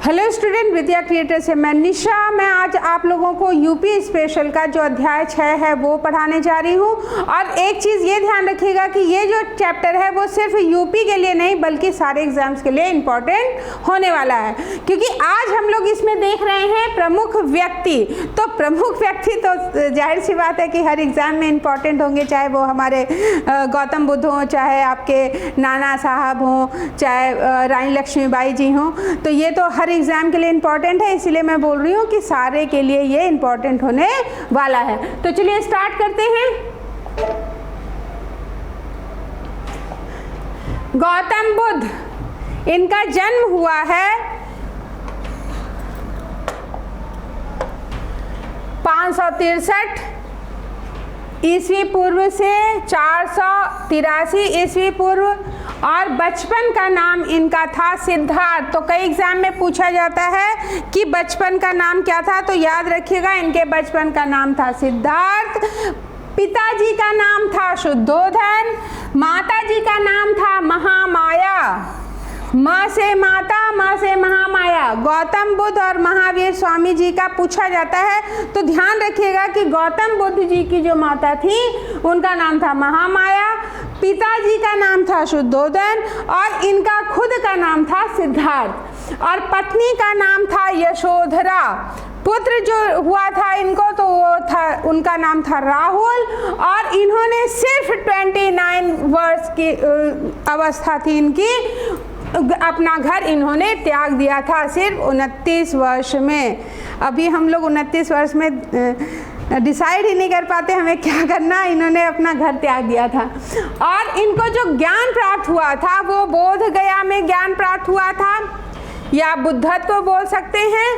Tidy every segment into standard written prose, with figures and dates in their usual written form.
Hello student, विद्या creator से मैं निशा। मैं आज आप लोगों को यूपी स्पेशल का जो अध्याय 6 है वो पढ़ाने जा रही हूँ। और एक चीज़ ये ध्यान रखिएगा कि ये जो चैप्टर है वो सिर्फ यूपी के लिए नहीं बल्कि सारे एग्जाम्स के लिए इम्पॉर्टेंट होने वाला है, क्योंकि आज हम लोग इसमें देख रहे हैं प्रमुख व्यक्ति। तो प्रमुख व्यक्ति तो जाहिर सी बात है कि हर एग्ज़ाम में इम्पॉर्टेंट होंगे, चाहे वो हमारे गौतम बुद्ध हों, चाहे आपके नाना साहब हों, चाहे रानी लक्ष्मीबाई जी हों। तो ये तो हर एग्ज़ाम के लिए इम्पॉर्टेंट है, इसीलिए मैं बोल रही हूँ कि सारे के लिए ये इम्पॉर्टेंट होने वाला है। तो चलिए स्टार्ट करते हैं। गौतम बुद्ध, इनका जन्म हुआ है 563 ईस्वी पूर्व से 483 ईस्वी पूर्व, और बचपन का नाम इनका था सिद्धार्थ। तो कई एग्जाम में पूछा जाता है कि बचपन का नाम क्या था, तो याद रखिएगा इनके बचपन का नाम था सिद्धार्थ। पिताजी का नाम था शुद्धोधन, माताजी का नाम था महामाया। माँ से माता, माँ से महामाया। गौतम बुद्ध और महावीर स्वामी जी का पूछा जाता है तो ध्यान रखिएगा कि गौतम बुद्ध जी की जो माता थी उनका नाम था महामाया, पिताजी का नाम था शुद्धोधन और इनका खुद का नाम था सिद्धार्थ, और पत्नी का नाम था यशोधरा। पुत्र जो हुआ था इनको तो वो था, उनका नाम था राहुल, और इन्होंने सिर्फ 29 वर्ष की अवस्था थी इनकी, अपना घर इन्होंने त्याग दिया था सिर्फ 29 वर्ष में। अभी हम लोग 29 वर्ष में डिसाइड ही नहीं कर पाते हमें क्या करना, इन्होंने अपना घर त्याग दिया था। और इनको जो ज्ञान प्राप्त हुआ था वो बोध गया में ज्ञान प्राप्त हुआ था, या बुद्धत्व को बोल सकते हैं।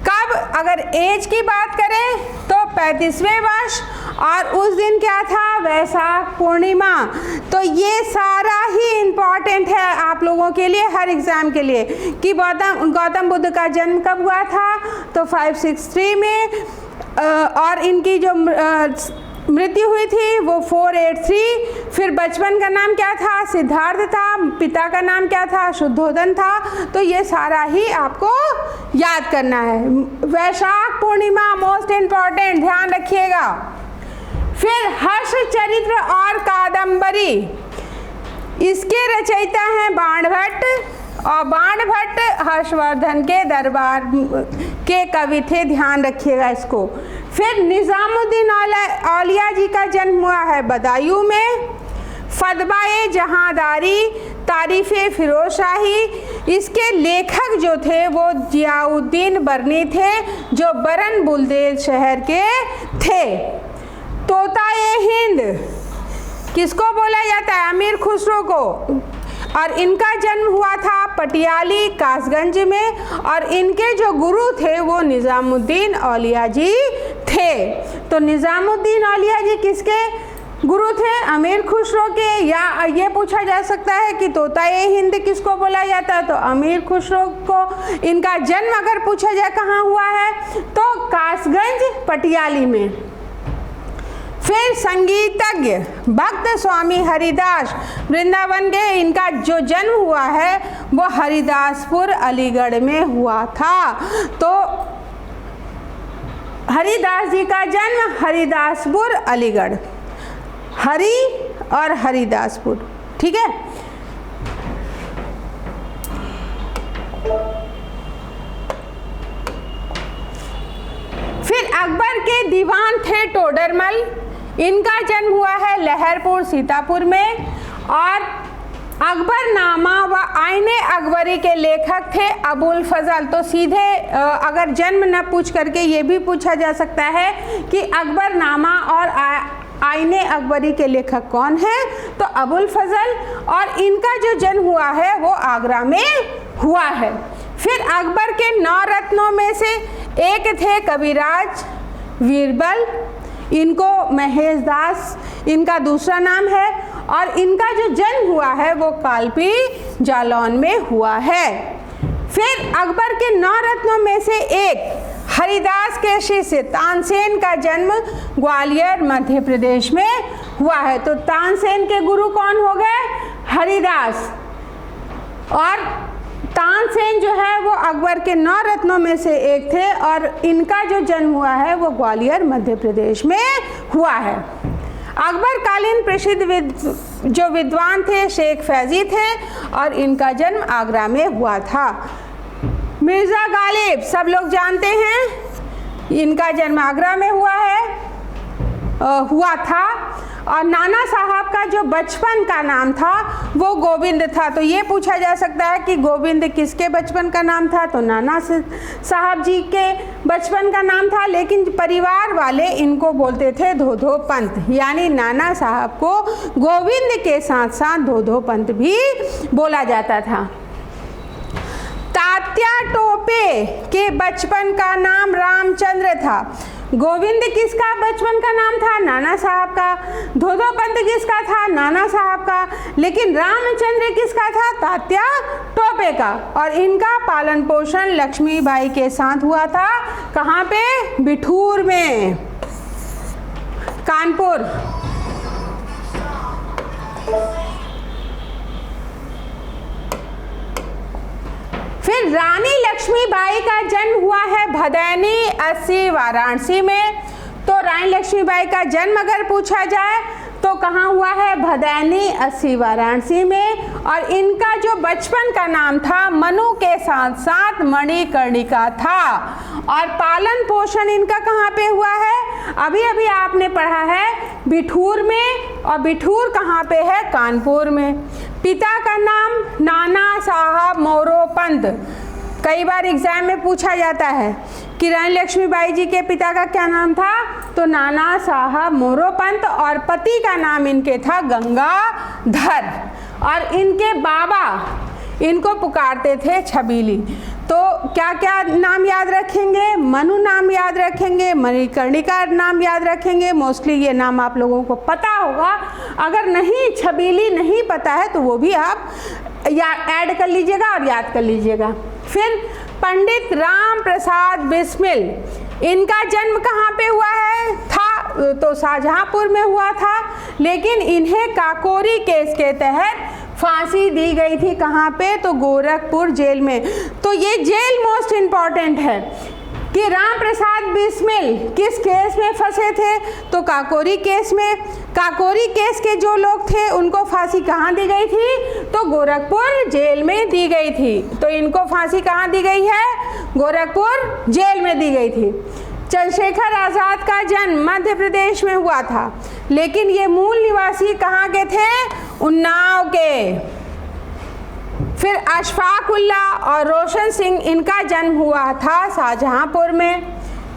कब, अगर एज की बात करें तो 35वें वर्ष, और उस दिन क्या था, वैशाख पूर्णिमा। तो ये सारा ही इम्पॉर्टेंट है आप लोगों के लिए, हर एग्ज़ाम के लिए, कि गौतम बुद्ध का जन्म कब हुआ था, तो 563 में, और इनकी जो मृत्यु हुई थी वो 483। फिर बचपन का नाम क्या था, सिद्धार्थ था। पिता का नाम क्या था, शुद्धोधन था। तो ये सारा ही आपको याद करना है। वैशाख पूर्णिमा मोस्ट इम्पॉर्टेंट, ध्यान रखिएगा। फिर हर्ष चरित्र और कादम्बरी, इसके रचयिता हैं बाणभट्ट, और बाणभट्ट हर्षवर्धन के दरबार के कवि थे, ध्यान रखिएगा इसको। फिर निजामुद्दीन औलिया जी का जन्म हुआ है बदायूं में। फतवाए जहांदारी, तारीफ़े फिरोजशाही, इसके लेखक जो थे वो जियाउद्दीन बरनी थे, जो बरन बुलंद शहर के थे। तोताए हिंद किसको बोला जाता है, अमीर खुसरो को, और इनका जन्म हुआ था पटियाली कासगंज में, और इनके जो गुरु थे वो निजामुद्दीन औलिया जी थे। तो निजामुद्दीन औलिया जी किसके गुरु थे, अमीर खुसरो के। या ये पूछा जा सकता है कि तोताए हिंद किसको बोला जाता है, तो अमीर खुसरो को। इनका जन्म अगर पूछा जाए कहाँ हुआ है, तो कासगंज पटियाली में। फिर संगीतज्ञ भक्त स्वामी हरिदास, वृंदावन के, इनका जो जन्म हुआ है वो हरिदासपुर अलीगढ़ में हुआ था। तो हरिदास जी का जन्म हरिदासपुर अलीगढ़, हरि और हरिदासपुर, ठीक है। फिर अकबर के दीवान थे टोडरमल, इनका जन्म हुआ है लहरपुर सीतापुर में, और अकबरनामा व आईने अकबरी के लेखक थे अबुल फजल। तो सीधे अगर जन्म न पूछ करके ये भी पूछा जा सकता है कि अकबरनामा और आईने अकबरी के लेखक कौन हैं, तो अबुल फजल, और इनका जो जन्म हुआ है वो आगरा में हुआ है। फिर अकबर के 9 रत्नों में से एक थे कविराज बीरबल, इनको महेश दास इनका दूसरा नाम है, और इनका जो जन्म हुआ है वो कालपी जालौन में हुआ है। फिर अकबर के 9 रत्नों में से एक हरिदास के शिष्य तानसेन का जन्म ग्वालियर मध्य प्रदेश में हुआ है। तो तानसेन के गुरु कौन हो गए, हरिदास, और तानसेन जो है वो अकबर के 9 रत्नों में से एक थे और इनका जो जन्म हुआ है वो ग्वालियर मध्य प्रदेश में हुआ है। अकबर कालीन प्रसिद्ध जो विद्वान थे शेख फैजी थे और इनका जन्म आगरा में हुआ था। मिर्ज़ा गालिब सब लोग जानते हैं, इनका जन्म आगरा में हुआ था। और नाना साहब का जो बचपन का नाम था वो गोविंद था। तो ये पूछा जा सकता है कि गोविंद किसके बचपन का नाम था, तो नाना साहब जी के बचपन का नाम था, लेकिन परिवार वाले इनको बोलते थे धोधो पंत, यानी नाना साहब को गोविंद के साथ साथ धोधो पंत भी बोला जाता था। तात्या टोपे के बचपन का नाम रामचंद्र था। गोविंद किसका बचपन का नाम था, नाना साहब का। धोधो पंत किसका था, नाना साहब का। लेकिन रामचंद्र किसका था, तात्या टोपे का। और इनका पालन पोषण लक्ष्मीबाई के साथ हुआ था। कहाँ पे, बिठूर में, कानपुर। फिर रानी लक्ष्मीबाई का जन्म हुआ है भदैनी 80 वाराणसी में। तो रानी लक्ष्मीबाई का जन्म अगर पूछा जाए तो कहाँ हुआ है, भदैनी 80 वाराणसी में। और इनका जो बचपन का नाम था मनु के साथ साथ मणिकर्णिका था। और पालन पोषण इनका कहाँ पे हुआ है, अभी अभी आपने पढ़ा है बिठूर में, और बिठूर कहाँ पे है, कानपुर में। पिता का नाम नाना साहब मोरोपंत। कई बार एग्जाम में पूछा जाता है कि रानी लक्ष्मीबाई जी के पिता का क्या नाम था, तो नाना साहब मोरोपंत। और पति का नाम इनके था गंगाधर। और इनके बाबा इनको पुकारते थे छबीली। तो क्या क्या नाम याद रखेंगे, मनु नाम याद रखेंगे, मणिकर्णिका नाम याद रखेंगे। मोस्टली ये नाम आप लोगों को पता होगा। अगर नहीं, छबीली नहीं पता है तो वो भी आप ऐड कर लीजिएगा और याद कर लीजिएगा। फिर पंडित राम प्रसाद बिस्मिल, इनका जन्म कहाँ पे हुआ है, तो शाहजहांपुर में हुआ था। लेकिन इन्हें काकोरी केस के तहत फांसी दी गई थी। कहाँ पे, तो गोरखपुर जेल में। तो ये जेल मोस्ट इम्पॉर्टेंट है कि राम प्रसाद बिस्मिल किस केस में फंसे थे, तो काकोरी केस में। काकोरी केस के जो लोग थे उनको फांसी कहाँ दी गई थी, तो गोरखपुर जेल में दी गई थी। तो इनको फांसी कहाँ दी गई है, गोरखपुर जेल में दी गई थी। चंद्रशेखर आज़ाद का जन्म मध्य प्रदेश में हुआ था, लेकिन ये मूल निवासी कहाँ के थे, उन्नाव के। फिर अशफाक उल्लाह और रोशन सिंह, इनका जन्म हुआ था शाहजहांपुर में।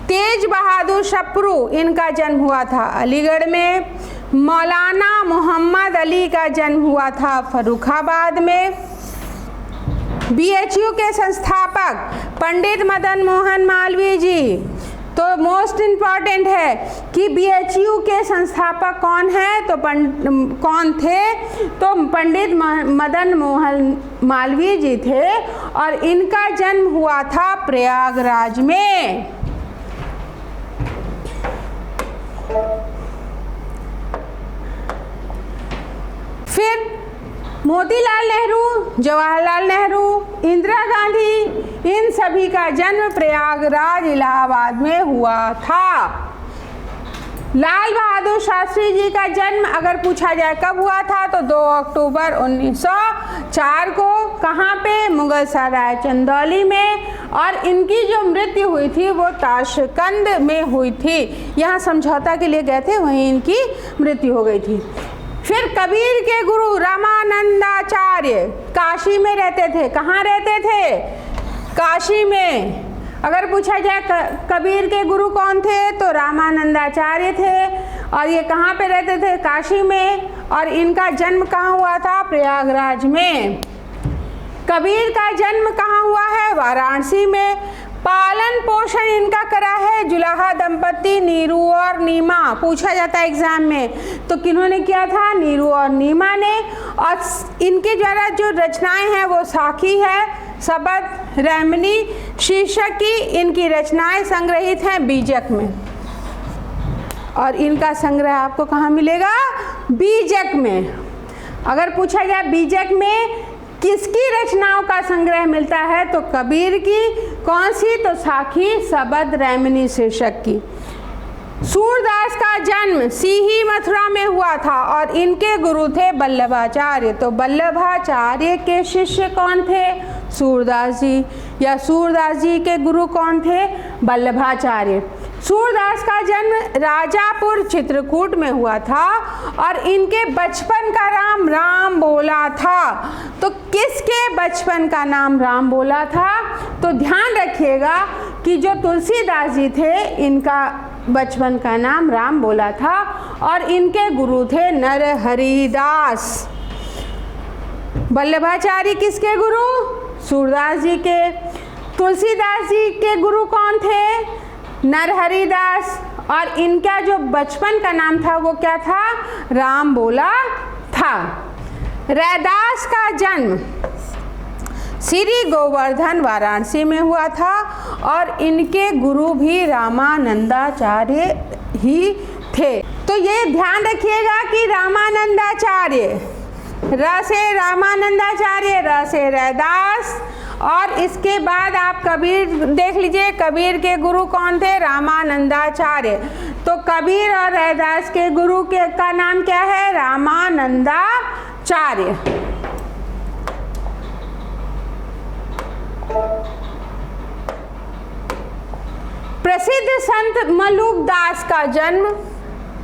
तेज बहादुर शपरू, इनका जन्म हुआ था अलीगढ़ में। मौलाना मोहम्मद अली का जन्म हुआ था फर्रुखाबाद में। BHU के संस्थापक पंडित मदन मोहन मालवीय जी, तो मोस्ट इम्पॉर्टेंट है कि BHU के संस्थापक कौन है, तो कौन थे, तो पंडित मदन मोहन मालवीय जी थे। और इनका जन्म हुआ था प्रयागराज में। फिर मोतीलाल नेहरू, जवाहरलाल नेहरू, इंदिरा गांधी, इन सभी का जन्म प्रयागराज इलाहाबाद में हुआ था। लाल बहादुर शास्त्री जी का जन्म अगर पूछा जाए कब हुआ था, तो 2 अक्टूबर 1904 को। कहाँ पे, मुगल सराय चंदौली में। और इनकी जो मृत्यु हुई थी वो ताशकंद में हुई थी। यहाँ समझौता के लिए गए थे, वहीं इनकी मृत्यु हो गई थी। फिर कबीर के गुरु रामानंदाचार्य काशी में रहते थे। कहाँ रहते थे, काशी में। अगर पूछा जाए कबीर के गुरु कौन थे, तो रामानंदाचार्य थे। और ये कहाँ पे रहते थे, काशी में। और इनका जन्म कहाँ हुआ था, प्रयागराज में। कबीर का जन्म कहाँ हुआ है, वाराणसी में। पालन पोषण इनका करा है जुलाहा दंपति नीरू और नीमा। पूछा जाता है एग्जाम में, तो किन्होंने किया था, नीरू और नीमा ने। और इनके द्वारा जो रचनाएं हैं वो साखी है, सबद, रैमनी शीर्षक की इनकी रचनाएं संग्रहित हैं बीजक में। और इनका संग्रह आपको कहाँ मिलेगा, बीजक में। अगर पूछा जाए बीजक में किसकी रचनाओं का संग्रह मिलता है? तो कबीर की। कौन सी? तो साखी सबद रैमनी शीर्षक की। सूरदास का जन्म सीही मथुरा में हुआ था और इनके गुरु थे वल्लभाचार्य। तो वल्लभाचार्य के शिष्य कौन थे? सूरदास जी। या सूरदास जी के गुरु कौन थे? वल्लभाचार्य। सूरदास का जन्म राजापुर चित्रकूट में हुआ था और इनके बचपन का नाम राम बोला था। तो किसके बचपन का नाम राम बोला था? तो ध्यान रखिएगा कि जो तुलसीदास जी थे इनका बचपन का नाम राम बोला था और इनके गुरु थे नरहरिदास। वल्लभाचार्य किसके गुरु? सूरदास जी के। तुलसीदास जी के गुरु कौन थे? नरहरिदास। और इनका जो बचपन का नाम था वो क्या था? राम बोला था। रैदास का जन्म श्री गोवर्धन वाराणसी में हुआ था और इनके गुरु भी रामानंदाचार्य ही थे। तो ये ध्यान रखिएगा कि रामानंदाचार्य, र से रामानंदाचार्य, र से रैदास। और इसके बाद आप कबीर देख लीजिए, कबीर के गुरु कौन थे? रामानंदाचार्य। तो कबीर और रैदास के गुरु का नाम क्या है? रामानंदाचार्य। प्रसिद्ध संत मलुकदास का जन्म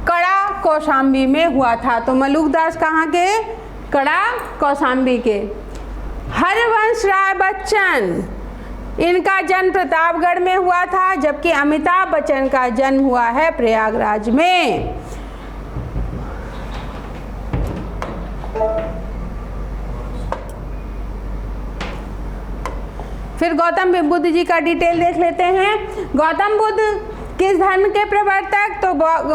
कड़ा कौशाम्बी में हुआ था। तो मलुकदास कहाँ के? कड़ा कौशाम्बी के। हरवंश राय बच्चन, इनका जन्म प्रतापगढ़ में हुआ था, जबकि अमिताभ बच्चन का जन्म हुआ है प्रयागराज में। फिर गौतम बुद्ध जी का डिटेल देख लेते हैं। गौतम बुद्ध किस धर्म के प्रवर्तक? तो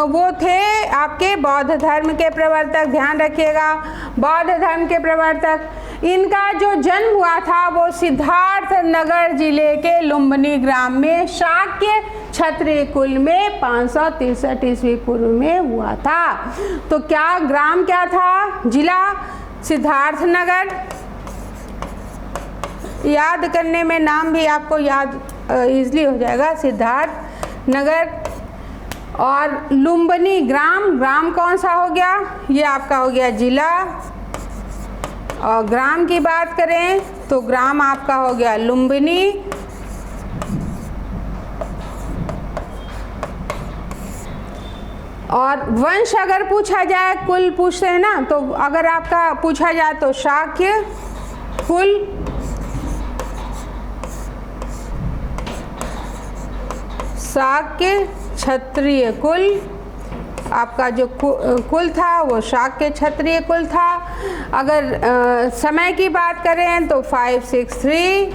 वो थे आपके बौद्ध धर्म के प्रवर्तक। ध्यान रखिएगा, बौद्ध धर्म के प्रवर्तक। इनका जो जन्म हुआ था वो सिद्धार्थ नगर जिले के लुम्बिनी ग्राम में शाक्य क्षत्रिय कुल में 563 ईस्वी पूर्व में हुआ था। तो क्या ग्राम क्या था? जिला सिद्धार्थ नगर। याद करने में नाम भी आपको याद इजली हो जाएगा, सिद्धार्थ नगर। और लुम्बिनी ग्राम, ग्राम कौन सा हो गया? ये आपका हो गया जिला। और ग्राम की बात करें तो ग्राम आपका हो गया लुम्बिनी। और वंश अगर पूछा जाए, कुल पूछते हैं ना, तो अगर आपका पूछा जाए तो शाक्य कुल, शाक्य क्षत्रिय कुल। आपका जो कुल था वो शाक्य क्षत्रिय कुल था। अगर समय की बात करें तो 563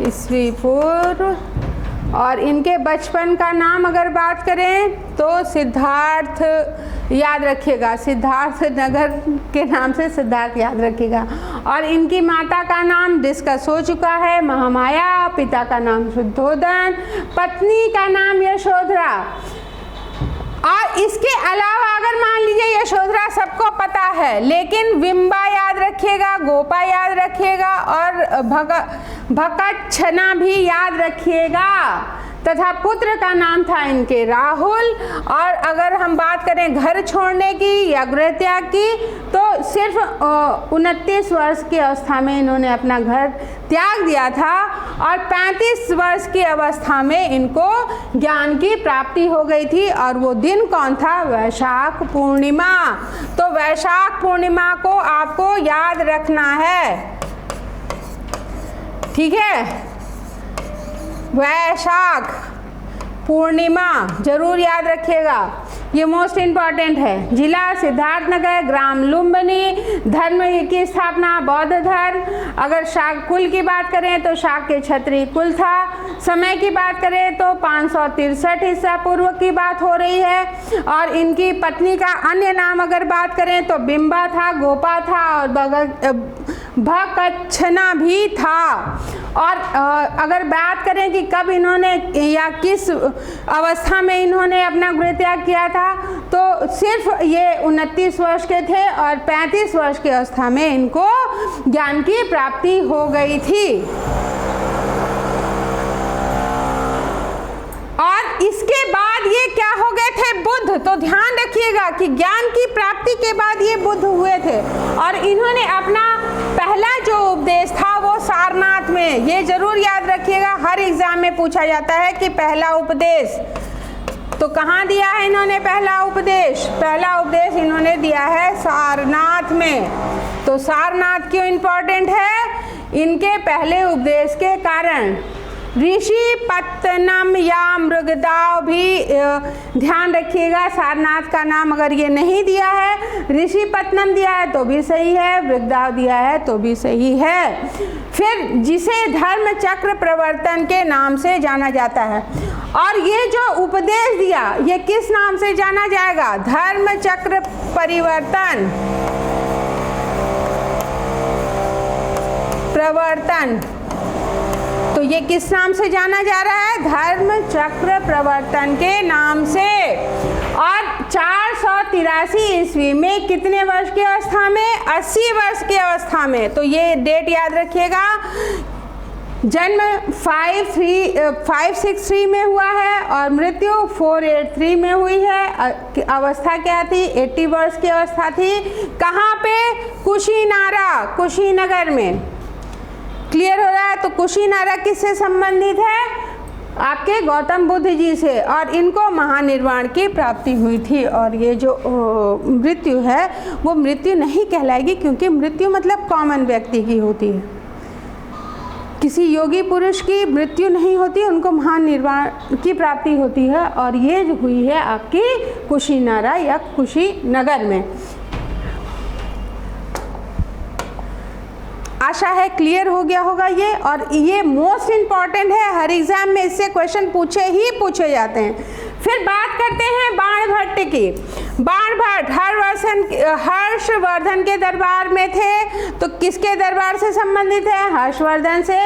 ईस्वी पूर्व। और इनके बचपन का नाम अगर बात करें तो सिद्धार्थ, याद रखिएगा, सिद्धार्थ नगर के नाम से सिद्धार्थ याद रखिएगा। और इनकी माता का नाम डिस्कस हो चुका है, महामाया। पिता का नाम शुद्धोदन, पत्नी का नाम यशोधरा। और इसके अलावा अगर मान लीजिए यशोधरा सबको पता है, लेकिन विम्बा याद रखिएगा, गोपा याद रखिएगा और भकच्छना भी याद रखिएगा। तथा पुत्र का नाम था इनके राहुल। और अगर हम बात करें घर छोड़ने की या गृह त्याग की, तो सिर्फ 29 वर्ष की अवस्था में इन्होंने अपना घर त्याग दिया था और 35 वर्ष की अवस्था में इनको ज्ञान की प्राप्ति हो गई थी। और वो दिन कौन था? वैशाख पूर्णिमा। तो वैशाख पूर्णिमा को आपको याद रखना है, ठीक है? वैशाख पूर्णिमा जरूर याद रखिएगा, ये मोस्ट इम्पॉर्टेंट है। जिला सिद्धार्थनगर, ग्राम लुम्बिनी, धर्म की स्थापना बौद्ध धर्म। अगर शाक कुल की बात करें तो शाक्य क्षत्रिय कुल था। समय की बात करें तो 563 ईसा पूर्व की बात हो रही है। और इनकी पत्नी का अन्य नाम अगर बात करें तो बिंबा था, गोपा था और भकच्छना भी था। और अगर बात करें कि कब इन्होंने या किस अवस्था में इन्होंने अपना गृहत्याग किया था, तो सिर्फ ये 29 वर्ष के थे और 35 वर्ष की अवस्था में इनको ज्ञान की प्राप्ति हो गई थी। और इसके बाद ये क्या हो गए थे? बुद्ध। तो ध्यान रखिएगा कि ज्ञान की प्राप्ति के बाद ये बुद्ध हुए थे और इन्होंने अपना पहला जो उपदेश था वो सारनाथ में, ये जरूर याद रखिएगा, हर एग्जाम में पूछा जाता है कि पहला उपदेश तो कहाँ दिया है इन्होंने पहला उपदेश? पहला उपदेश इन्होंने दिया है सारनाथ में। तो सारनाथ क्यों इंपॉर्टेंट है? इनके पहले उपदेश के कारण। ऋषि पत्तनम या मृगदाव भी ध्यान रखिएगा, सारनाथ का नाम अगर ये नहीं दिया है, ऋषि पत्तनम दिया है तो भी सही है, मृगदाव दिया है तो भी सही है। फिर जिसे धर्म चक्र प्रवर्तन के नाम से जाना जाता है, और ये जो उपदेश दिया ये किस नाम से जाना जाएगा? धर्म चक्र परिवर्तन प्रवर्तन। तो ये किस नाम से जाना जा रहा है? धर्म चक्र प्रवर्तन के नाम से। और 483 ईस्वी में कितने वर्ष की अवस्था में? 80 वर्ष की अवस्था में। तो ये डेट याद रखिएगा। जन्म 563 में हुआ है और मृत्यु 483 में हुई है। अवस्था क्या थी? 80 वर्ष की अवस्था थी। कहाँ पे? कुशीनारा, कुशीनगर में। क्लियर हो रहा है? तो कुशीनारा किससे संबंधित है? आपके गौतम बुद्ध जी से, और इनको महानिर्वाण की प्राप्ति हुई थी। और ये जो मृत्यु है वो मृत्यु नहीं कहलाएगी, क्योंकि मृत्यु मतलब कॉमन व्यक्ति की होती है, किसी योगी पुरुष की मृत्यु नहीं होती, उनको महानिर्वाण की प्राप्ति होती है। और ये जो हुई है आपकी कुशीनारा या कुशीनगर में। आशा है क्लियर हो गया होगा ये। और ये मोस्ट इम्पॉर्टेंट है, हर एग्जाम में इससे क्वेश्चन पूछे जाते हैं। फिर बात करते हैं बाणभट्ट की। बाणभट्ट हर्षवर्धन के दरबार में थे। तो किसके दरबार से संबंधित है? हर्षवर्धन से।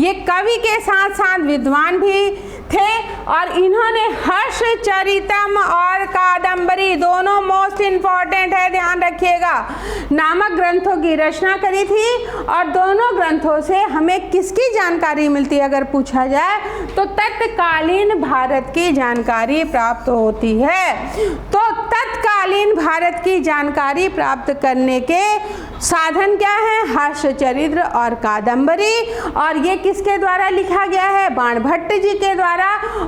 ये कवि के साथ साथ विद्वान भी थे और इन्होंने हर्षचरितम और कादम्बरी, दोनों मोस्ट इम्पॉर्टेंट है, ध्यान रखिएगा, नामक ग्रंथों की रचना करी थी। और दोनों ग्रंथों से हमें किसकी जानकारी मिलती है अगर पूछा जाए? तो तत्कालीन भारत की जानकारी प्राप्त होती है। तो तत्कालीन भारत की जानकारी प्राप्त करने के साधन क्या है? हर्षचरित्र और कादम्बरी। और ये किसके द्वारा लिखा गया है? बाणभट्ट जी के द्वारा।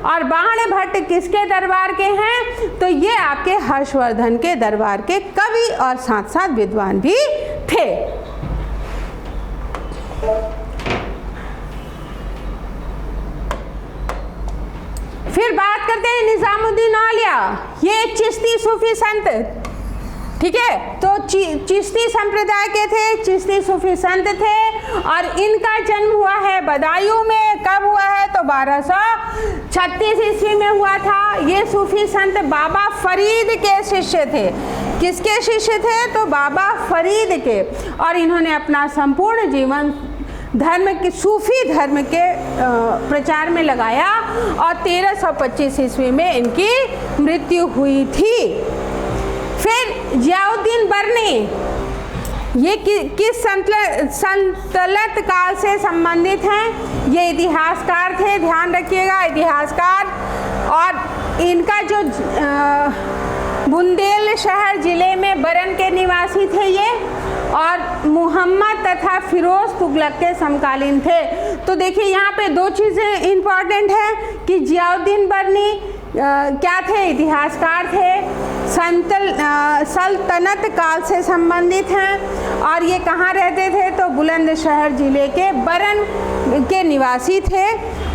और बाणभट्ट किसके दरबार के हैं? तो ये आपके हर्षवर्धन के दरबार के कवि और साथ साथ विद्वान भी थे। फिर बात करते हैं निजामुद्दीन औलिया। ये चिश्ती सूफी संत, ठीक है, तो चिश्ती संप्रदाय के थे, चिश्ती सूफी संत थे। और इनका जन्म हुआ है बदायूं में। कब हुआ है? तो 1236 ईस्वी में हुआ था। ये सूफी संत बाबा फरीद के शिष्य थे। किसके शिष्य थे? तो बाबा फरीद के। और इन्होंने अपना संपूर्ण जीवन धर्म के, सूफी धर्म के प्रचार में लगाया और 1325 ईस्वी में इनकी मृत्यु हुई थी। फिर जियाउद्दीन बर्नी, ये किस सल्तनत काल से संबंधित हैं? ये इतिहासकार थे, ध्यान रखिएगा, इतिहासकार। और इनका जो बुंदेल शहर जिले में बरन के निवासी थे ये, और मुहम्मद तथा फिरोज तुगलक के समकालीन थे। तो देखिए यहाँ पे दो चीज़ें इम्पॉर्टेंट हैं कि जियाउद्दीन बर्नी क्या थे? इतिहासकार थे, सल्तनत काल से संबंधित हैं। और ये कहाँ रहते थे? तो बुलंदशहर जिले के बरन के निवासी थे।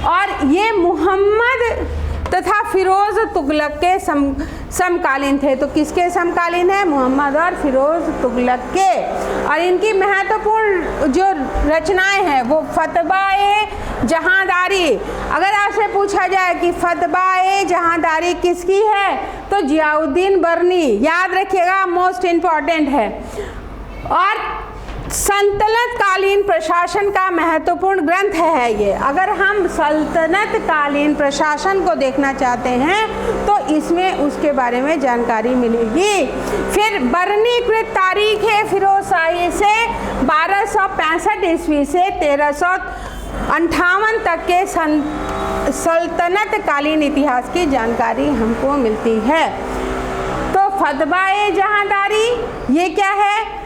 और ये मुहम्मद तथा फिरोज तुगलक के समकालीन थे। तो किसके समकालीन है? मुहम्मद और फिरोज तुगलक के। और इनकी महत्वपूर्ण जो रचनाएं हैं वो फतवा-ए जहांदारी। अगर आपसे पूछा जाए कि फतवा-ए जहांदारी किसकी है, तो जियाउद्दीन बर्नी, याद रखिएगा, मोस्ट इम्पॉर्टेंट है। और सल्तनत कालीन प्रशासन का महत्वपूर्ण ग्रंथ है ये। अगर हम सल्तनत कालीन प्रशासन को देखना चाहते हैं तो इसमें उसके बारे में जानकारी मिलेगी। फिर वर्णीकृत तारीख है फिरोजशाही से 1265 ईस्वी से 1358 तक के सल्तनत कालीन इतिहास की जानकारी हमको मिलती है। तो फतवा-ए जहांदारी ये क्या है?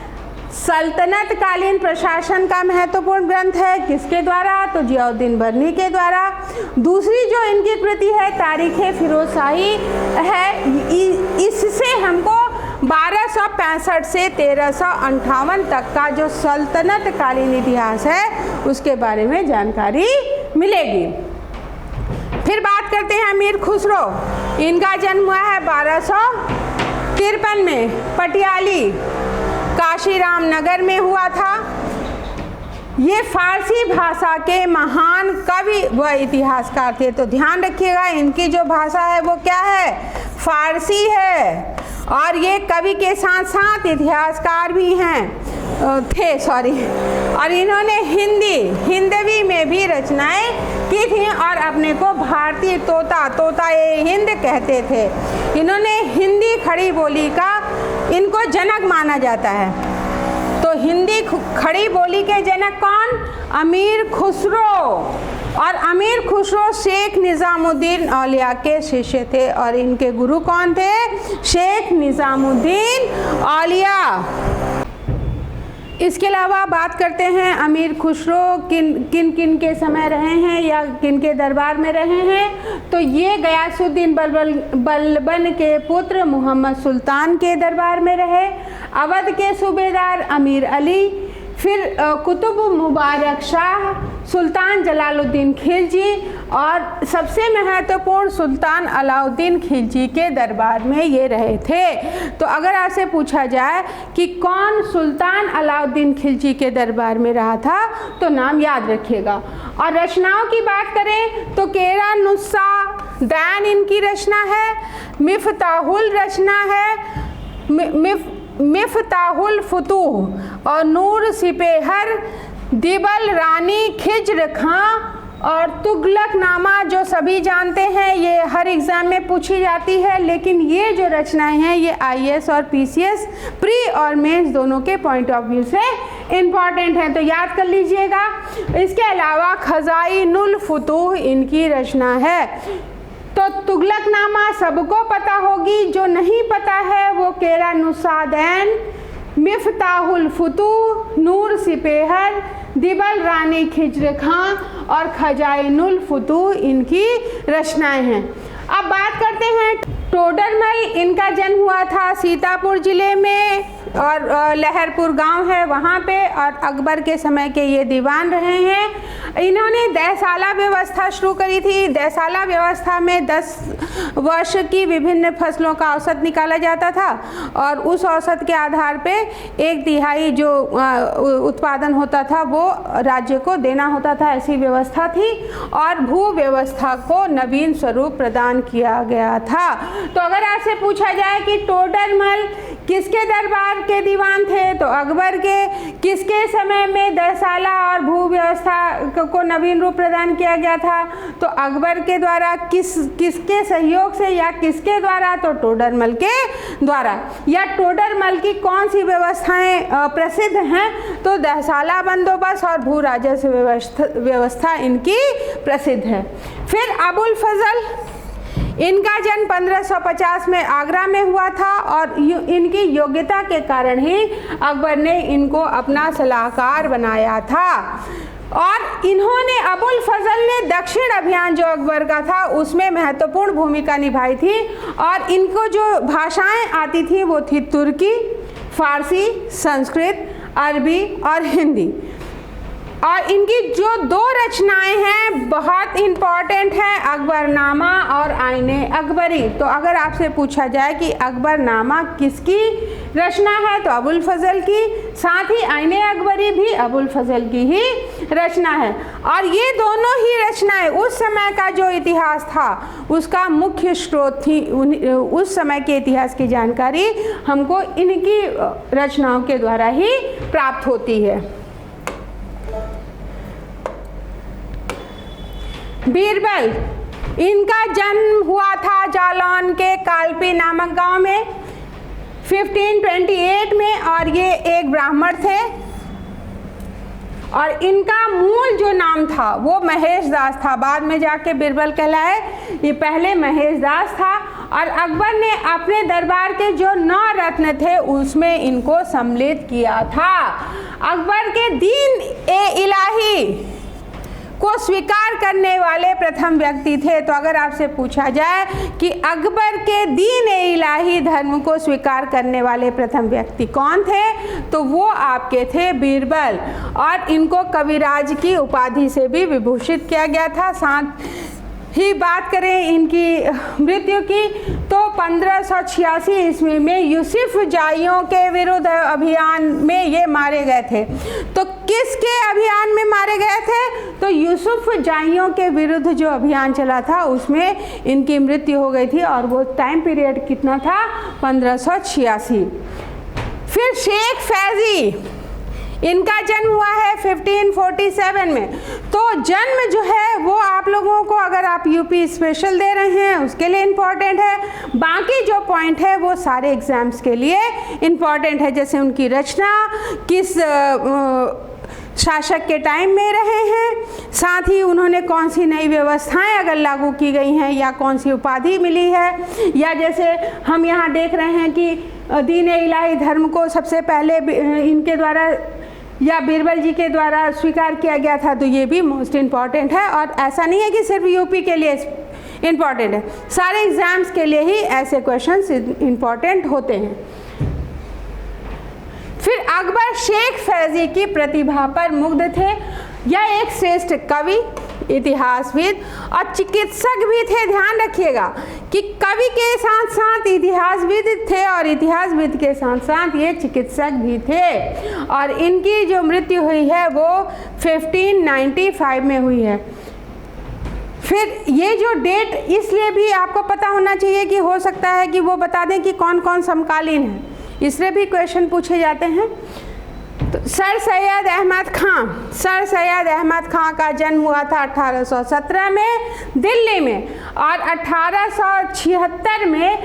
सल्तनत कालीन प्रशासन का महत्वपूर्ण ग्रंथ है। किसके द्वारा? तो जियाउद्दीन बर्नी के द्वारा। दूसरी जो इनकी कृति है तारीख़ फिरोजशाही है, इससे हमको 1265 से 1358 तक का जो सल्तनत कालीन इतिहास है उसके बारे में जानकारी मिलेगी। फिर बात करते हैं अमीर खुसरो। इनका जन्म हुआ है 1253 में पटियाली काशीराम नगर में हुआ था। ये फारसी भाषा के महान कवि व इतिहासकार थे। तो ध्यान रखिएगा, इनकी जो भाषा है वो क्या है? फारसी है। और ये कवि के साथ साथ इतिहासकार भी थे। और इन्होंने हिंदवी में भी रचनाएं की थी और अपने को भारतीय तोता-ए-हिंद कहते थे। इन्होंने हिंदी खड़ी बोली का इनको जनक माना जाता है। तो हिंदी खड़ी बोली के जनक कौन? अमीर खुसरो। और अमीर खुसरो शेख निज़ामुद्दीन औलिया के शिष्य थे। और इनके गुरु कौन थे? शेख निज़ामुद्दीन औलिया। इसके अलावा बात करते हैं अमीर खुसरो किन किन के समय रहे हैं या किन के दरबार में रहे हैं। तो ये गयासुद्दीन बलबन के पुत्र मोहम्मद सुल्तान के दरबार में रहे। अवध के सूबेदार अमीर अली, फिर कुतुब मुबारक शाह, सुल्तान जलालुद्दीन खिलजी और सबसे महत्वपूर्ण सुल्तान अलाउद्दीन खिलजी के दरबार में ये रहे थे। तो अगर आपसे पूछा जाए कि कौन सुल्तान अलाउद्दीन खिलजी के दरबार में रहा था तो नाम याद रखिएगा। और रचनाओं की बात करें तो केरा नुस्सा दैन इनकी रचना है, मिफ्ताहुल रचना है, मिफ्ताहुल फुतूह और नूर सिपेहर, दिबल रानी खिज्र खां और तुगलकनामा जो सभी जानते हैं, ये हर एग्ज़ाम में पूछी जाती है। लेकिन ये जो रचनाएं हैं ये IAS और PCS प्री और मेंस दोनों के पॉइंट ऑफ व्यू से इम्पॉर्टेंट है, तो याद कर लीजिएगा। इसके अलावा खज़ाइनुल फुतूह इनकी रचना है। तो तुगलकनामा सबको पता होगी, जो नहीं पता है वो केरा नुस्सा-दैन, मिफ्ताहुल फुतूह, नूर सिपेहर, दिबल रानी खिज्र खां और खजाइनुल फुतूह इनकी रचनाएं हैं। अब बात करते हैं टोडरमल। इनका जन्म हुआ था सीतापुर ज़िले में और लहरपुर गांव है वहाँ पे, और अकबर के समय के ये दीवान रहे हैं। इन्होंने दहसाला व्यवस्था शुरू करी थी। दहसाला व्यवस्था में 10 वर्ष की विभिन्न फसलों का औसत निकाला जाता था और उस औसत के आधार पे 1/3 जो उत्पादन होता था वो राज्य को देना होता था, ऐसी व्यवस्था थी। और भू व्यवस्था को नवीन स्वरूप प्रदान किया गया था। तो अगर आपसे पूछा जाए कि टोडरमल किसके दरबार के दीवान थे तो अकबर के। किसके समय में दहसाला और भू व्यवस्था को नवीन रूप प्रदान किया गया था तो अकबर के द्वारा। किसके सहयोग से या किसके द्वारा तो टोडरमल के द्वारा। या टोडरमल की कौन सी व्यवस्थाएं प्रसिद्ध हैं तो दहसाला बंदोबस्त और भू राजस्व व्यवस्था इनकी प्रसिद्ध है। फिर अबुल फजल, इनका जन्म 1550 में आगरा में हुआ था और इनकी योग्यता के कारण ही अकबर ने इनको अपना सलाहकार बनाया था। और इन्होंने अबुल फजल ने दक्षिण अभियान जो अकबर का था उसमें महत्वपूर्ण भूमिका निभाई थी। और इनको जो भाषाएं आती थी वो थी तुर्की, फारसी, संस्कृत, अरबी और हिंदी। और इनकी जो 2 रचनाएं हैं बहुत बहुत इंपॉर्टेंट है अकबरनामा और आईने अकबरी। तो अगर आपसे पूछा जाए कि अकबरनामा किसकी रचना है तो अबुल फजल की, साथ ही आईने अकबरी भी अबुल फजल की ही रचना है। और ये दोनों ही रचनाएं उस समय का जो इतिहास था उसका मुख्य स्रोत थी। उस समय के इतिहास की जानकारी हमको इनकी रचनाओं के द्वारा ही प्राप्त होती है। बीरबल, इनका जन्म हुआ था जालौन के कालपी नामक गांव में 1528 में और ये एक ब्राह्मण थे और इनका मूल जो नाम था वो महेश दास था, बाद में जाके बीरबल कहलाए। ये पहले महेश दास था और अकबर ने अपने दरबार के जो 9 रत्न थे उसमें इनको सम्मिलित किया था। अकबर के दीन ए इलाही को स्वीकार करने वाले प्रथम व्यक्ति थे। तो अगर आपसे पूछा जाए कि अकबर के दीन ए इलाही धर्म को स्वीकार करने वाले प्रथम व्यक्ति कौन थे तो वो आपके थे बीरबल, और इनको कविराज की उपाधि से भी विभूषित किया गया था। साथ ही बात करें इनकी मृत्यु की तो 1586 ईस्वी में यूसुफ जाइयों के विरुद्ध अभियान में ये मारे गए थे। तो किसके अभियान में मारे गए थे तो यूसुफ जाइयों के विरुद्ध जो अभियान चला था उसमें इनकी मृत्यु हो गई थी और वो टाइम पीरियड कितना था 1586। फिर शेख फैजी, इनका जन्म हुआ है 1547 में। तो जन्म जो है वो आप लोगों को, अगर आप यूपी स्पेशल दे रहे हैं उसके लिए इम्पॉर्टेंट है, बाकी जो पॉइंट है वो सारे एग्जाम्स के लिए इम्पॉर्टेंट है। जैसे उनकी रचना, किस शासक के टाइम में रहे हैं, साथ ही उन्होंने कौन सी नई व्यवस्थाएं अगर लागू की गई हैं या कौन सी उपाधि मिली है, या जैसे हम यहाँ देख रहे हैं कि दीन इलाही धर्म को सबसे पहले इनके द्वारा या बीरबल जी के द्वारा स्वीकार किया गया था, तो ये भी मोस्ट इम्पॉर्टेंट है। और ऐसा नहीं है कि सिर्फ यूपी के लिए इम्पॉर्टेंट है, सारे एग्जाम्स के लिए ही ऐसे क्वेश्चंस इम्पॉर्टेंट होते हैं। फिर अकबर शेख फैजी की प्रतिभा पर मुग्ध थे। यह एक श्रेष्ठ कवि, इतिहासविद और चिकित्सक भी थे। ध्यान रखिएगा कि कवि के साथ साथ इतिहासविद थे और इतिहासविद के साथ साथ ये चिकित्सक भी थे। और इनकी जो मृत्यु हुई है वो 1595 में हुई है। फिर ये जो डेट इसलिए भी आपको पता होना चाहिए कि हो सकता है कि वो बता दें कि कौन कौन समकालीन है, इसलिए भी क्वेश्चन पूछे जाते हैं। तो सर सैयद अहमद खां का जन्म हुआ था 1817 में दिल्ली में, और 1876 में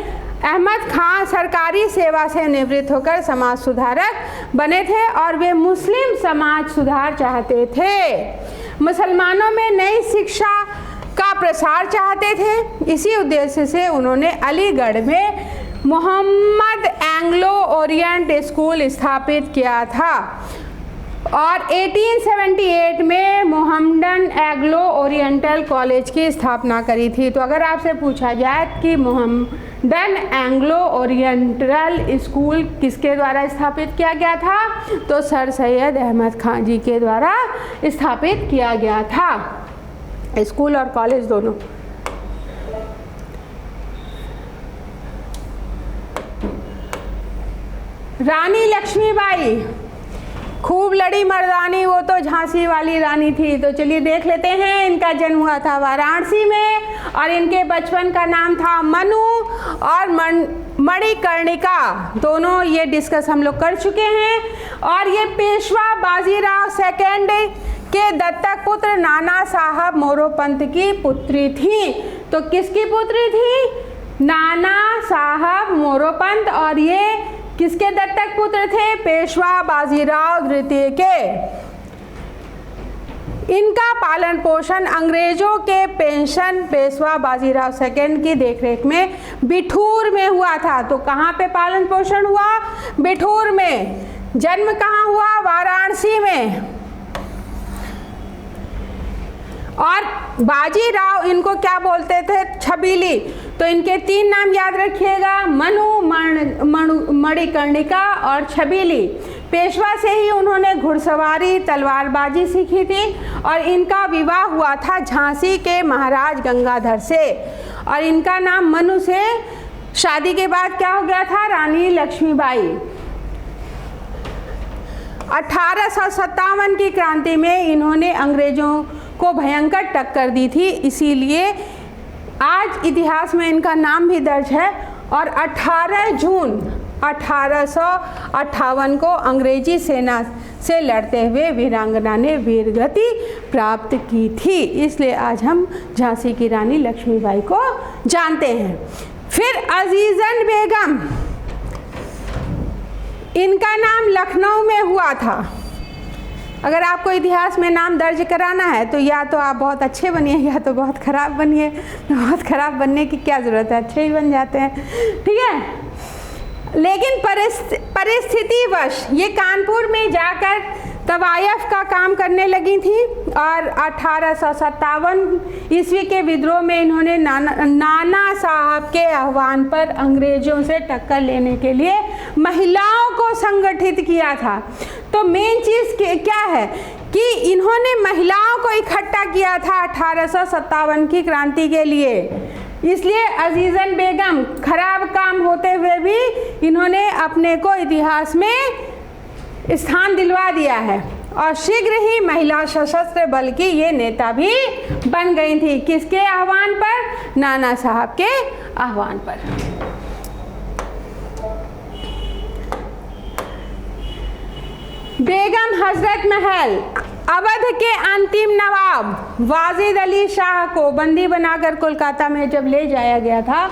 अहमद खां सरकारी सेवा से निवृत्त होकर समाज सुधारक बने थे और वे मुस्लिम समाज सुधार चाहते थे। मुसलमानों में नई शिक्षा का प्रसार चाहते थे। इसी उद्देश्य से उन्होंने अलीगढ़ में मोहम्मद एंग्लो ओरिएंट स्कूल स्थापित किया था और 1878 में मोहम्मदन एंग्लो ओरिएंटल कॉलेज की स्थापना करी थी। तो अगर आपसे पूछा जाए कि मोहम्मदन एंग्लो ओरिएंटल स्कूल किसके द्वारा स्थापित किया गया था तो सर सैयद अहमद खां जी के द्वारा स्थापित किया गया था, स्कूल और कॉलेज दोनों। रानी लक्ष्मीबाई खूब लड़ी मर्दानी, वो तो झांसी वाली रानी थी। तो चलिए देख लेते हैं। इनका जन्म हुआ था वाराणसी में और इनके बचपन का नाम था मनु और मणिकर्णिका, दोनों ये डिस्कस हम लोग कर चुके हैं। और ये पेशवा बाजीराव सेकंड के दत्तक पुत्र नाना साहब मोरोपंत की पुत्री थी। तो किसकी पुत्री थी? नाना साहब मोरोपंत। और ये किसके दत्तक पुत्र थे? पेशवा बाजीराव द्वितीय के। इनका पालन पोषण अंग्रेजों के पेंशन पेशवा बाजीराव सेकंड की देखरेख में बिठूर में हुआ था। तो कहाँ पे पालन पोषण हुआ? बिठूर में। जन्म कहाँ हुआ? वाराणसी में। और बाजीराव इनको क्या बोलते थे? छबीली। तो इनके 3 नाम याद रखिएगा, मनु, मणिकर्णिका और छबीली। पेशवा से ही उन्होंने घुड़सवारी तलवारबाजी सीखी थी और इनका विवाह हुआ था झांसी के महाराज गंगाधर से और इनका नाम मनु से शादी के बाद क्या हो गया था, रानी लक्ष्मीबाई। 1857 की क्रांति में इन्होंने अंग्रेजों को भयंकर टक्कर दी थी, इसीलिए आज इतिहास में इनका नाम भी दर्ज है। और 18 जून 1858 को अंग्रेजी सेना से लड़ते हुए वीरांगना ने वीरगति प्राप्त की थी, इसलिए आज हम झांसी की रानी लक्ष्मीबाई को जानते हैं। फिर अजीजन बेगम, इनका नाम लखनऊ में हुआ था। अगर आपको इतिहास में नाम दर्ज कराना है तो या तो आप बहुत अच्छे बनिए या तो बहुत ख़राब बनिए। बहुत ख़राब बनने की क्या ज़रूरत है, अच्छे ही बन जाते हैं, ठीक है। लेकिन परिस्थितिवश ये कानपुर में जाकर तवायफ का काम करने लगी थी और 1857 ईस्वी के विद्रोह में इन्होंने नाना साहब के आह्वान पर अंग्रेजों से टक्कर लेने के लिए महिलाओं को संगठित किया था। तो मेन चीज़ क्या है कि इन्होंने महिलाओं को इकट्ठा किया था 1857 की क्रांति के लिए, इसलिए अजीजन बेगम खराब काम होते हुए भी इन्होंने अपने को इतिहास में स्थान दिलवा दिया है और शीघ्र ही महिला सशस्त्र बल की ये नेता भी बन गई थी। किसके आह्वान पर? नाना साहब के आह्वान पर। बेगम हजरत महल, अवध के अंतिम नवाब वाजिद अली शाह को बंदी बनाकर कोलकाता में जब ले जाया गया था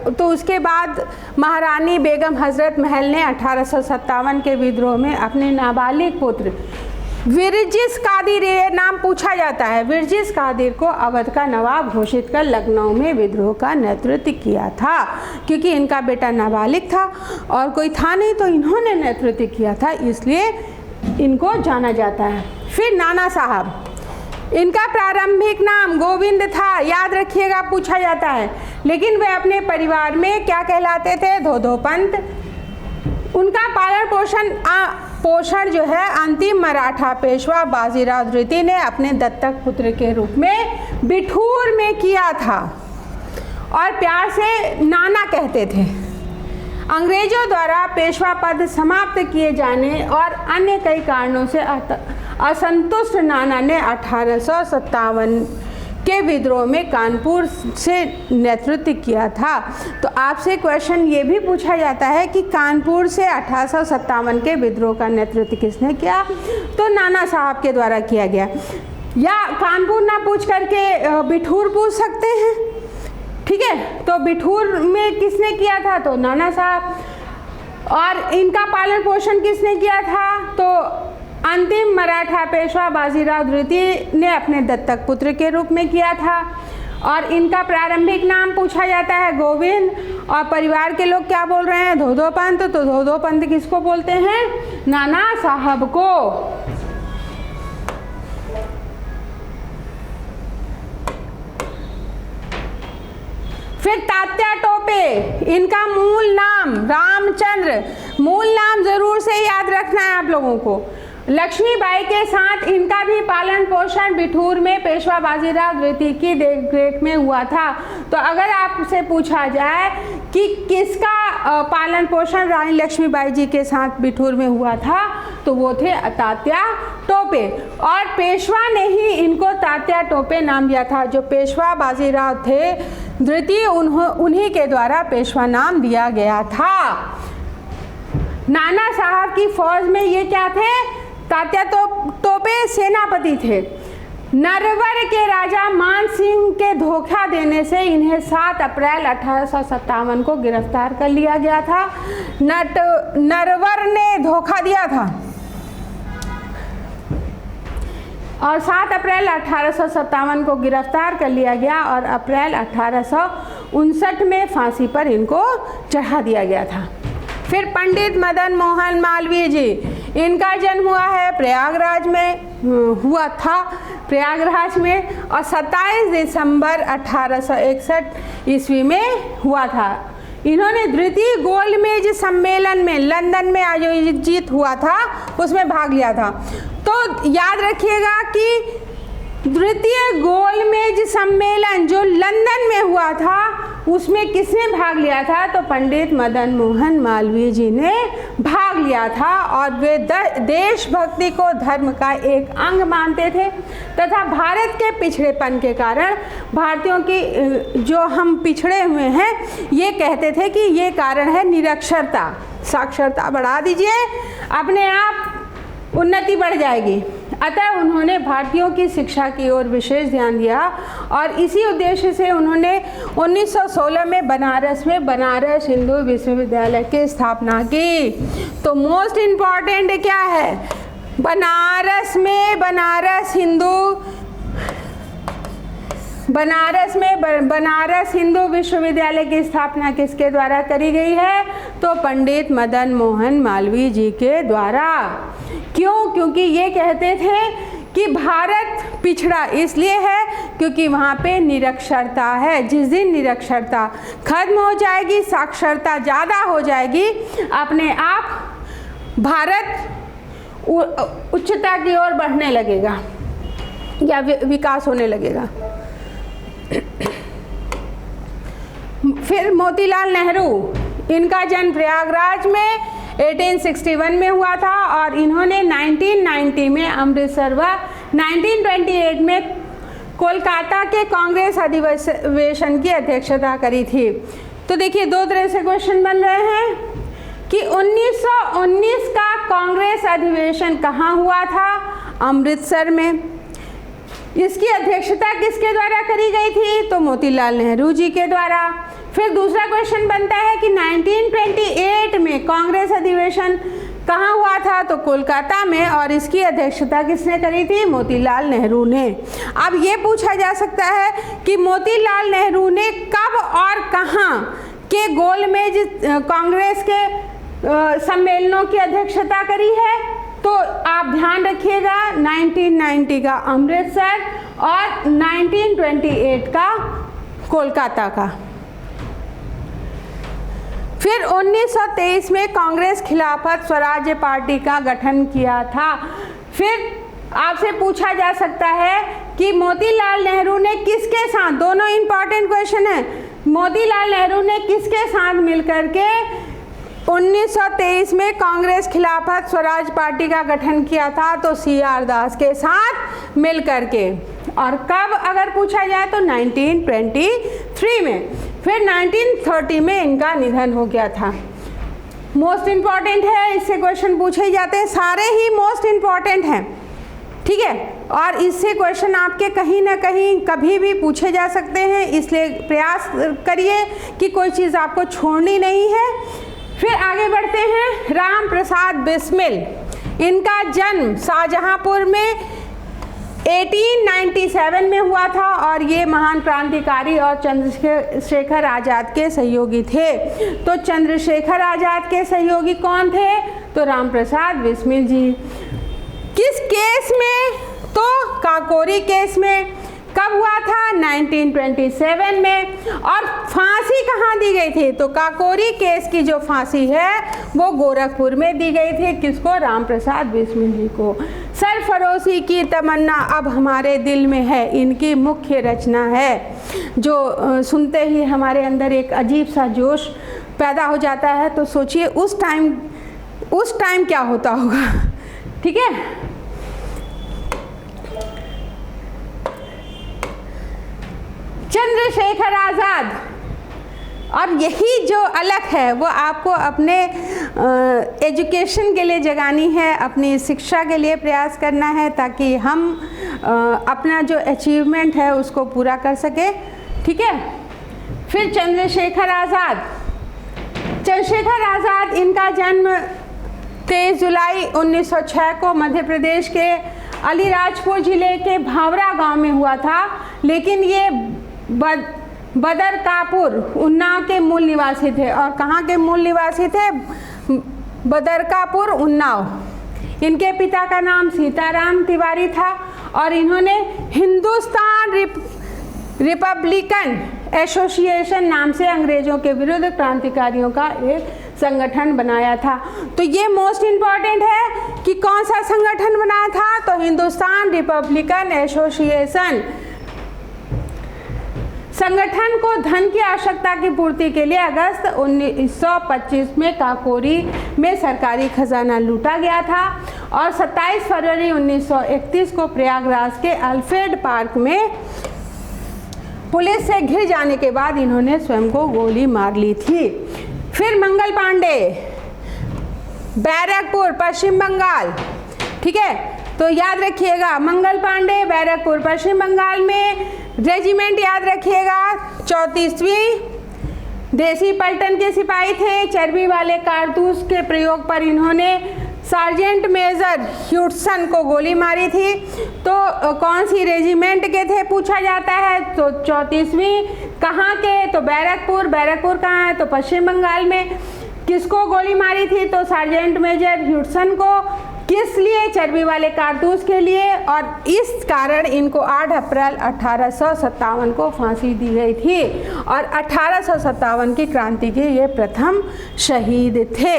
तो उसके बाद महारानी बेगम हजरत महल ने 1857 के विद्रोह में अपने नाबालिग पुत्र विरजिस कादिर, ये नाम पूछा जाता है, विरजिस कादिर को अवध का नवाब घोषित कर लखनऊ में विद्रोह का नेतृत्व किया था। क्योंकि इनका बेटा नाबालिग था और कोई था नहीं तो इन्होंने नेतृत्व किया था, इसलिए इनको जाना जाता है। फिर नाना साहब, इनका प्रारंभिक नाम गोविंद था, याद रखिएगा, पूछा जाता है। लेकिन वे अपने परिवार में क्या कहलाते थे? धोधोपंत। उनका पालन पोषण जो है अंतिम मराठा पेशवा बाजीराव द्वितीय ने अपने दत्तक पुत्र के रूप में बिठूर में किया था और प्यार से नाना कहते थे। अंग्रेजों द्वारा पेशवा पद समाप्त किए जाने और अन्य कई कारणों से असंतुष्ट नाना ने 1857 के विद्रोह में कानपुर से नेतृत्व किया था। तो आपसे क्वेश्चन ये भी पूछा जाता है कि कानपुर से 1857 के विद्रोह का नेतृत्व किसने किया? तो नाना साहब के द्वारा किया गया। या कानपुर ना पूछ करके बिठूर पूछ सकते हैं, ठीक है। तो बिठूर में किसने किया था? तो नाना साहब। और इनका पालन पोषण किसने किया था? तो अंतिम मराठा पेशवा बाजीराव द्वितीय ने अपने दत्तक पुत्र के रूप में किया था। और इनका प्रारंभिक नाम पूछा जाता है गोविंद, और परिवार के लोग क्या बोल रहे हैं? धोधोपंत। तो धोधोपंत किसको बोलते हैं? नाना साहब को। फिर तात्या टोपे, इनका मूल नाम रामचंद्र, मूल नाम जरूर से याद रखना है आप लोगों को। लक्ष्मीबाई के साथ इनका भी पालन पोषण बिठूर में पेशवा बाजीराव द्वितीय की देखरेख में हुआ था। तो अगर आपसे पूछा जाए कि किसका पालन पोषण रानी लक्ष्मीबाई जी के साथ बिठूर में हुआ था, तो वो थे तात्या टोपे। और पेशवा ने ही इनको तात्या टोपे नाम दिया था। जो पेशवा बाजीराव थे द्वितीय, उन्हीं के द्वारा पेशवा नाम दिया गया था। नाना साहब की फौज में ये क्या थे? तात्या टोपे सेनापति थे। नरवर के राजा मान सिंह के धोखा देने से इन्हें 7 अप्रैल 1857 को गिरफ्तार कर लिया गया था। नरवर ने धोखा दिया था और 7 अप्रैल 1857 को गिरफ्तार कर लिया गया और अप्रैल 1859 में फांसी पर इनको चढ़ा दिया गया था। फिर पंडित मदन मोहन मालवीय जी, इनका जन्म हुआ है प्रयागराज में, हुआ था प्रयागराज में, और 27 दिसंबर 1861 ईस्वी में हुआ था। इन्होंने द्वितीय गोलमेज सम्मेलन में लंदन में आयोजित हुआ था, उसमें भाग लिया था। तो याद रखिएगा कि द्वितीय गोलमेज सम्मेलन जो लंदन में हुआ था उसमें किसने भाग लिया था? तो पंडित मदन मोहन मालवीय जी ने भाग लिया था और वे देशभक्ति को धर्म का एक अंग मानते थे तथा भारत के पिछड़ेपन के कारण भारतीयों की जो हम पिछड़े हुए हैं ये कहते थे कि ये कारण है निरक्षरता। साक्षरता बढ़ा दीजिए, अपने आप उन्नति बढ़ जाएगी। अतः उन्होंने भारतीयों की शिक्षा की ओर विशेष ध्यान दिया और इसी उद्देश्य से उन्होंने 1916 में बनारस में बनारस हिंदू विश्वविद्यालय की स्थापना की। तो मोस्ट इम्पॉर्टेंट क्या है? बनारस में बनारस हिंदू विश्वविद्यालय की स्थापना किसके द्वारा करी गई है? तो पंडित मदन मोहन मालवीय जी के द्वारा। क्यों? क्योंकि ये कहते थे कि भारत पिछड़ा इसलिए है क्योंकि वहाँ पे निरक्षरता है। जिस दिन निरक्षरता खत्म हो जाएगी, साक्षरता ज़्यादा हो जाएगी, अपने आप भारत उच्चता की ओर बढ़ने लगेगा या विकास होने लगेगा। फिर मोतीलाल नेहरू, इनका जन्म प्रयागराज में 1861 में हुआ था और इन्होंने 1990 में अमृतसर व 1928 में कोलकाता के कांग्रेस अधिवेशन की अध्यक्षता करी थी। तो देखिए दो तरह से क्वेश्चन बन रहे हैं कि 1919 का कांग्रेस अधिवेशन कहाँ हुआ था? अमृतसर में। इसकी अध्यक्षता किसके द्वारा करी गई थी? तो मोतीलाल नेहरू जी के द्वारा। फिर दूसरा क्वेश्चन बनता है कि 1928 में कांग्रेस अधिवेशन कहाँ हुआ था? तो कोलकाता में, और इसकी अध्यक्षता किसने करी थी? मोतीलाल नेहरू ने। अब ये पूछा जा सकता है कि मोतीलाल नेहरू ने कब और कहाँ के गोलमेज कांग्रेस के सम्मेलनों की अध्यक्षता करी है? तो आप ध्यान रखिएगा 1990 का अमृतसर और 1928 का कोलकाता का। फिर 1923 में कांग्रेस खिलाफत स्वराज्य पार्टी का गठन किया था। फिर आपसे पूछा जा सकता है कि मोतीलाल नेहरू ने किसके साथ, दोनों इंपॉर्टेंट क्वेश्चन है, मोतीलाल नेहरू ने किसके साथ मिलकर के 1923 में कांग्रेस खिलाफत स्वराज पार्टी का गठन किया था? तो CR दास के साथ मिलकर के। और कब अगर पूछा जाए तो 1923 में। फिर 1930 में इनका निधन हो गया था। मोस्ट इम्पॉर्टेंट है, इससे क्वेश्चन पूछे ही जाते हैं, सारे ही मोस्ट इम्पॉर्टेंट हैं, ठीक है। और इससे क्वेश्चन आपके कहीं ना कहीं कभी भी पूछे जा सकते हैं, इसलिए प्रयास करिए कि कोई चीज़ आपको छोड़नी नहीं है। फिर आगे बढ़ते हैं। राम प्रसाद बिस्मिल, इनका जन्म शाहजहांपुर में 1897 में हुआ था और ये महान क्रांतिकारी और चंद्रशेखर आज़ाद के सहयोगी थे। तो चंद्रशेखर आज़ाद के सहयोगी कौन थे? तो राम प्रसाद बिस्मिल जी। किस केस में? तो काकोरी केस में। कब हुआ था? 1927 में। और फांसी कहाँ दी गई थी? तो काकोरी केस की जो फांसी है वो गोरखपुर में दी गई थी। किसको? राम प्रसाद बिस्मिल जी को। सरफरोशी की तमन्ना अब हमारे दिल में है, इनकी मुख्य रचना है जो सुनते ही हमारे अंदर एक अजीब सा जोश पैदा हो जाता है। तो सोचिए उस टाइम क्या होता होगा, ठीक है। चंद्रशेखर आज़ाद, और यही जो अलग है वो आपको अपने एजुकेशन के लिए जगानी है, अपनी शिक्षा के लिए प्रयास करना है ताकि हम अपना जो अचीवमेंट है उसको पूरा कर सके, ठीक है। फिर चंद्रशेखर आज़ाद, इनका जन्म 23 जुलाई 1906 को मध्य प्रदेश के अलीराजपुर जिले के भावरा गांव में हुआ था। लेकिन ये बदरकापुर उन्नाव के मूल निवासी थे। और कहाँ के मूल निवासी थे? बदरकापुर उन्नाव। इनके पिता का नाम सीताराम तिवारी था और इन्होंने रिपब्लिकन एसोसिएशन नाम से अंग्रेजों के विरुद्ध क्रांतिकारियों का एक संगठन बनाया था। तो ये मोस्ट इम्पॉर्टेंट है कि कौन सा संगठन बनाया था, तो हिंदुस्तान रिपब्लिकन एसोसिएशन। संगठन को धन की आवश्यकता की पूर्ति के लिए अगस्त 1925 में काकोरी में सरकारी खजाना लूटा गया था और 27 फरवरी 1931 को प्रयागराज के अल्फ्रेड पार्क में पुलिस से घिर जाने के बाद इन्होंने स्वयं को गोली मार ली थी। फिर मंगल पांडे, बैरकपुर, पश्चिम बंगाल, ठीक है, तो याद रखिएगा मंगल पांडे, बैरकपुर, पश्चिम बंगाल में। रेजिमेंट याद रखिएगा 34वीं देसी पलटन के सिपाही थे। चर्बी वाले कारतूस के प्रयोग पर इन्होंने सार्जेंट मेजर ह्यूडसन को गोली मारी थी। तो कौन सी रेजिमेंट के थे पूछा जाता है, तो 34वीं। कहाँ के, तो बैरकपुर। बैरकपुर कहाँ है, तो पश्चिम बंगाल में। किसको गोली मारी थी, तो सार्जेंट मेजर ह्यूडसन को। किस लिए, चर्बी वाले कारतूस के लिए। और इस कारण इनको 8 अप्रैल 1857 को फांसी दी गई थी और 1857 की क्रांति के ये प्रथम शहीद थे।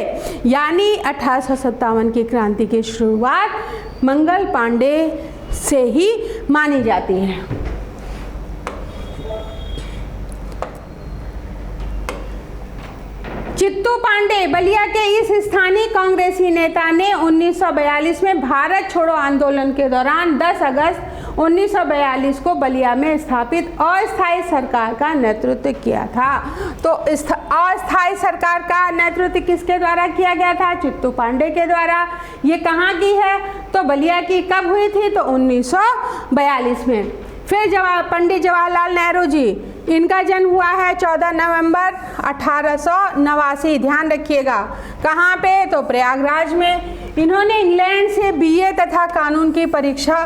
यानी 1857 की क्रांति की शुरुआत मंगल पांडे से ही मानी जाती है। चित्तू पांडे, बलिया के इस स्थानीय कांग्रेसी नेता ने 1942 में भारत छोड़ो आंदोलन के दौरान 10 अगस्त 1942 को बलिया में स्थापित अस्थायी सरकार का नेतृत्व किया था। तो अस्थायी सरकार का नेतृत्व किसके द्वारा किया गया था, चित्तू पांडे के द्वारा। ये कहाँ की है, तो बलिया की। कब हुई थी, तो 1942 में। फिर पंडित जवाहरलाल नेहरू जी, इनका जन्म हुआ है 14 नवंबर 1889। ध्यान रखिएगा कहाँ पे, तो प्रयागराज में। इन्होंने इंग्लैंड से बीए तथा कानून की परीक्षा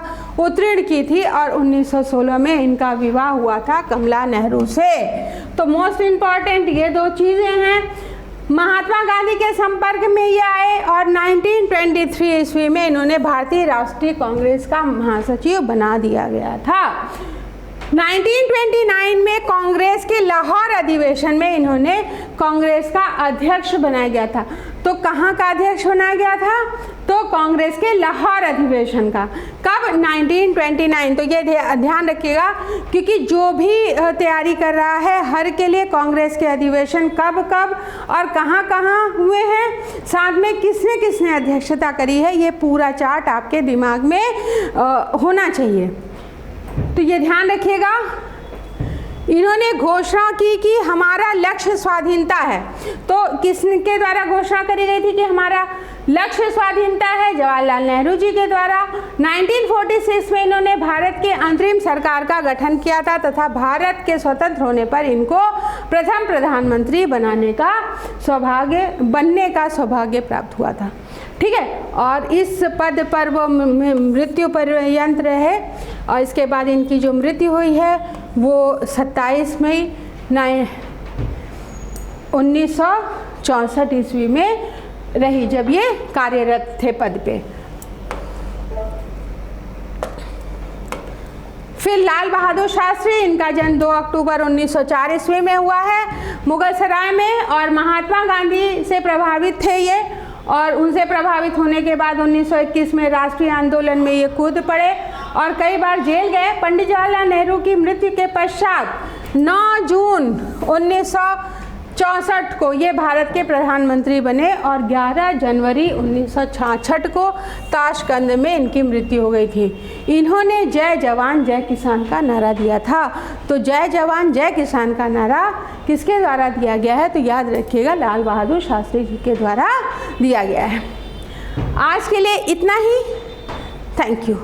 उत्तीर्ण की थी और 1916 में इनका विवाह हुआ था कमला नेहरू से। तो मोस्ट इम्पॉर्टेंट ये दो चीज़ें हैं। महात्मा गांधी के संपर्क में ये आए और 1923 ईस्वी में इन्होंने भारतीय राष्ट्रीय कांग्रेस का महासचिव बना दिया गया था। 1929 में कांग्रेस के लाहौर अधिवेशन में इन्होंने कांग्रेस का अध्यक्ष बनाया गया था। तो कहाँ का अध्यक्ष बनाया गया था, तो कांग्रेस के लाहौर अधिवेशन का। कब, 1929। तो ये ध्यान रखिएगा क्योंकि जो भी तैयारी कर रहा है हर के लिए कांग्रेस के अधिवेशन कब कब और कहाँ कहाँ हुए हैं, साथ में किसने किसने अध्यक्षता करी है, ये पूरा चार्ट आपके दिमाग में होना चाहिए। तो ये ध्यान रखिएगा। इन्होंने घोषणा की कि हमारा लक्ष्य स्वाधीनता है। तो किसके द्वारा घोषणा करी गई थी कि हमारा लक्ष्य स्वाधीनता है, जवाहरलाल नेहरू जी के द्वारा। 1946 में इन्होंने भारत के अंतरिम सरकार का गठन किया था तथा भारत के स्वतंत्र होने पर इनको प्रथम प्रधानमंत्री बनने का सौभाग्य प्राप्त हुआ था। ठीक है, और इस पद पर वो मृत्यु पर्यंत रहे और इसके बाद इनकी जो मृत्यु हुई है वो 27 मई 1964 ईस्वी में रही, जब ये कार्यरत थे पद पे। फिर लाल बहादुर शास्त्री, इनका जन्म 2 अक्टूबर 1904 ईस्वी में हुआ है मुगल सराय में, और महात्मा गांधी से प्रभावित थे ये, और उनसे प्रभावित होने के बाद 1921 में राष्ट्रीय आंदोलन में ये कूद पड़े और कई बार जेल गए। पंडित जवाहरलाल नेहरू की मृत्यु के पश्चात 9 जून 1964 को ये भारत के प्रधानमंत्री बने और 11 जनवरी 1966 को ताशकंद में इनकी मृत्यु हो गई थी। इन्होंने जय जवान जय किसान का नारा दिया था। तो जय जवान जय किसान का नारा किसके द्वारा दिया गया है, तो याद रखिएगा लाल बहादुर शास्त्री जी के द्वारा दिया गया है। आज के लिए इतना ही। Thank you.